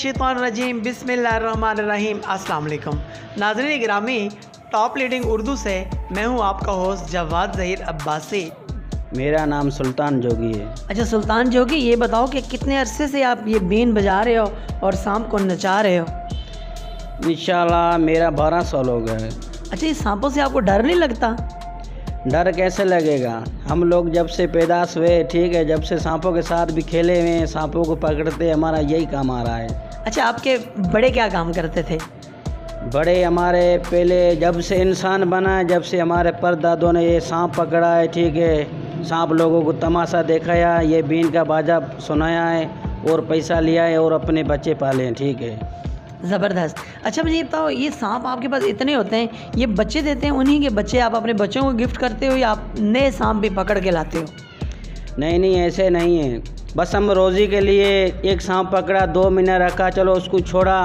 मिनश्शैतानिर्रजीम बिस्मिल्लाहिर्रहमानिर्रहीम। अस्सलाम वालेकुम नाज़रीन गिरामी, टॉप लीडिंग उर्दू से मैं हूँ आपका होस्ट जवाद ज़हीर अब्बासी। मेरा नाम सुल्तान जोगी है। अच्छा सुल्तान जोगी, ये बताओ कि कितने अरसे से आप ये बीन बजा रहे हो और सांप को नचा रहे हो? इंशाल्लाह मेरा 12 साल हो गए। अच्छा, ये सांपों से आपको डर नहीं लगता? डर कैसे लगेगा, हम लोग जब से पैदाश हुए, ठीक है, जब से सांपों के साथ भी खेले हुए हैं, सांपों को पकड़ते, हमारा यही काम आ रहा है। अच्छा, आपके बड़े क्या काम करते थे? बड़े हमारे पहले जब से इंसान बना है, जब से हमारे परदादों ने ये सांप पकड़ा है, ठीक है, सांप लोगों को तमाशा दिखाया, ये बीन का बाजा सुनाया है और पैसा लिया है और अपने बच्चे पाले हैं, ठीक है। ज़बरदस्त। अच्छा मुझे ये बताओ, ये सांप आपके पास इतने होते हैं, ये बच्चे देते हैं, उन्हीं के बच्चे आप अपने बच्चों को गिफ्ट करते हो या आप नए सांप भी पकड़ के लाते हो? नहीं, ऐसे नहीं है, बस हम रोज़ी के लिए एक सांप पकड़ा, 2 महीना रखा, चलो उसको छोड़ा,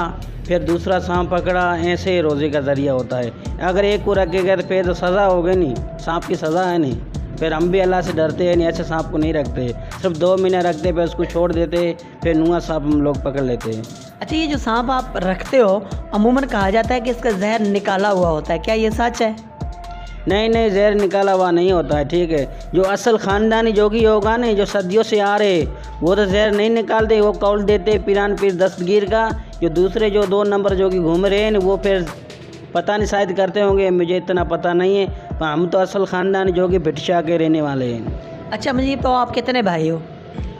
फिर दूसरा सांप पकड़ा, ऐसे ही रोज़ी का ज़रिया होता है। अगर एक को रखेगा तो फिर तो सज़ा होगी नहीं, सांप की सज़ा है नहीं, फिर हम भी अल्लाह से डरते हैं नहीं, ऐसे सांप को नहीं रखते, सिर्फ 2 महीने रखते, फिर उसको छोड़ देते, फिर नुआ सांप हम लोग पकड़ लेते हैं। अच्छा, ये जो सांप आप रखते हो अमूमन कहा जाता है कि इसका जहर निकाला हुआ होता है, क्या ये सच है? नहीं, जहर निकाला हुआ नहीं होता है, ठीक है। जो असल ख़ानदानी जोगी होगा ना, जो सदियों से आ रहे, वो तो जहर नहीं निकालते, वो कौल देते पिरान पीर दस्तगीर का। जो दूसरे जो 2 नंबर जोगी घूम रहे हैं वो फिर पता नहीं शायद करते होंगे, मुझे इतना पता नहीं है, पर हम तो असल ख़ानदानी जोगी भिटशा के रहने वाले हैं। अच्छा मुझे तो आप कितने भाई हो?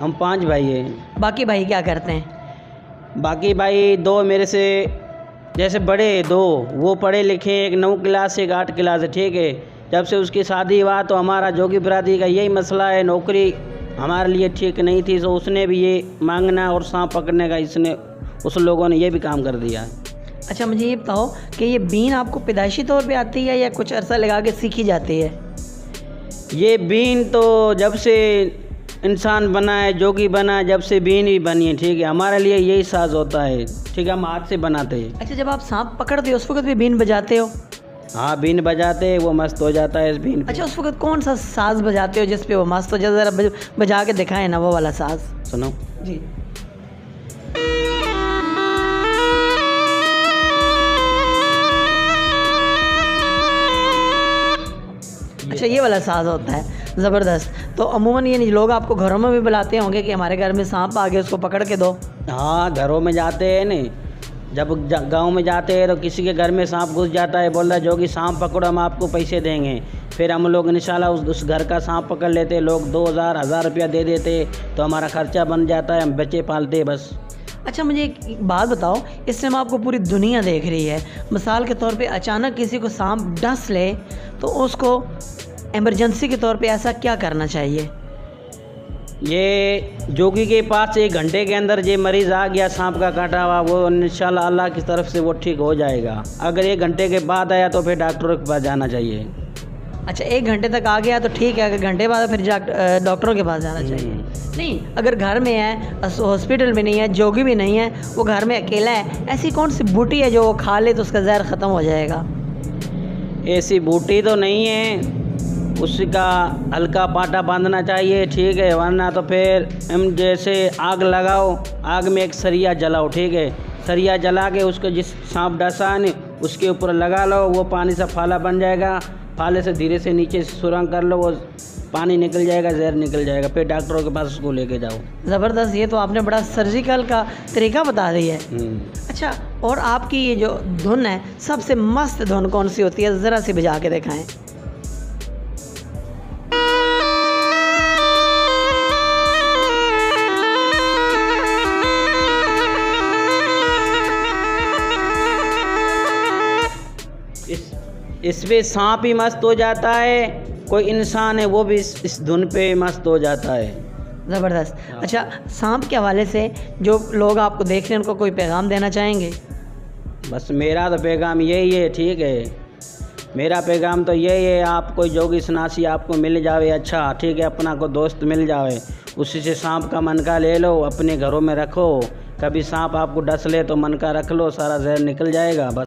हम 5 भाई हैं। बाकी भाई क्या करते हैं? बाकी भाई 2 मेरे से जैसे बड़े 2 वो पढ़े लिखे, एक 9 क्लास, एक 8 क्लास है, ठीक है। जब से उसकी शादी हुआ तो हमारा जोगी बरादरी का यही मसला है, नौकरी हमारे लिए ठीक नहीं थी, तो उसने भी ये मांगना और सांप पकड़ने का इसने उस लोगों ने ये भी काम कर दिया है। अच्छा मुझे ये बताओ कि ये बीन आपको पैदाइशी तौर पे आती है या कुछ अरसा लगा के सीखी जाती है? ये बीन तो जब से इंसान बना है, जोगी बना है, जब से बीन ही बनी है, ठीक है, हमारे लिए यही साज होता है, ठीक है, हम हाथ से बनाते हैं। अच्छा, जब आप सांप पकड़ते हो उस वक्त भी बीन बजाते हो? हाँ, बीन बजाते हैं, वो मस्त हो जाता है इस बीन पे। अच्छा, उस वक्त कौन सा साज बजाते हो जिस पे वो मस्त हो जाए? ज़रा बजा के दिखाएं ना वो वाला साज। सुनो जी। अच्छा, ये वाला साज होता है, ज़बरदस्त। तो अमूमन ये लोग आपको घरों में भी बुलाते होंगे कि हमारे घर में सांप आ गया, उसको पकड़ के दो? हाँ, घरों में जाते हैं नहीं, जब गांव में जाते हैं तो किसी के घर में सांप घुस जाता है, बोल रहा है जोगी सांप पकड़ो, हम आपको पैसे देंगे, फिर हम लोग इंशाल्लाह उस घर का सांप पकड़ लेते, लोग 2000 रुपया दे देते, तो हमारा खर्चा बन जाता है, हम बच्चे पालते बस। अच्छा मुझे एक बात बताओ, इस टाइम आपको पूरी दुनिया देख रही है, मिसाल के तौर पे अचानक किसी को सांप डस ले तो उसको इमरजेंसी के तौर पे ऐसा क्या करना चाहिए? ये जोगी के पास 1 घंटे के अंदर ये मरीज़ आ गया सांप का काटा हुआ, वो इंशाल्लाह अल्लाह की तरफ से वो ठीक हो जाएगा। अगर 1 घंटे के बाद आया तो फिर डॉक्टरों के पास जाना चाहिए। अच्छा, 1 घंटे तक आ गया तो ठीक है, अगर घंटे बाद फिर डॉक्टरों के पास जाना चाहिए? नहीं, अगर घर में है, हॉस्पिटल में नहीं है, जोगी भी नहीं है, वो घर में अकेला है, ऐसी कौन सी बूटी है जो वो खा ले तो उसका जहर ख़त्म हो जाएगा? ऐसी बूटी तो नहीं है, उसका हल्का पाटा बांधना चाहिए, ठीक है, वरना तो फिर हम जैसे आग लगाओ, आग में एक सरिया जलाओ, ठीक है, सरिया जला के उसको जिस सांप डसा है उसके ऊपर लगा लो, वो पानी से फाला बन जाएगा, फाले से धीरे से नीचे सुरंग कर लो, वो पानी निकल जाएगा, जहर निकल जाएगा, फिर डॉक्टरों के पास उसको लेके जाओ। ज़बरदस्त, ये तो आपने बड़ा सर्जिकल का तरीका बता दिया है। अच्छा, और आपकी ये जो धुन है, सबसे मस्त धुन कौन सी होती है, ज़रा सी बजा के दिखाएं। इसमें सांप ही मस्त हो जाता है, कोई इंसान है वो भी इस धुन पे मस्त हो जाता है। ज़बरदस्त। अच्छा, सांप के हवाले से जो लोग आपको देख रहे हैं उनको कोई पैगाम देना चाहेंगे? बस मेरा तो पैगाम यही है, ठीक है, मेरा पैगाम तो यही है, आप कोई जोगी सनासी आपको मिल जावे, अच्छा, ठीक है, अपना को दोस्त मिल जावे, उसी से सांप का मनका ले लो, अपने घरों में रखो, कभी सांप आपको डस ले तो मनका रख लो, सारा जहर निकल जाएगा बस।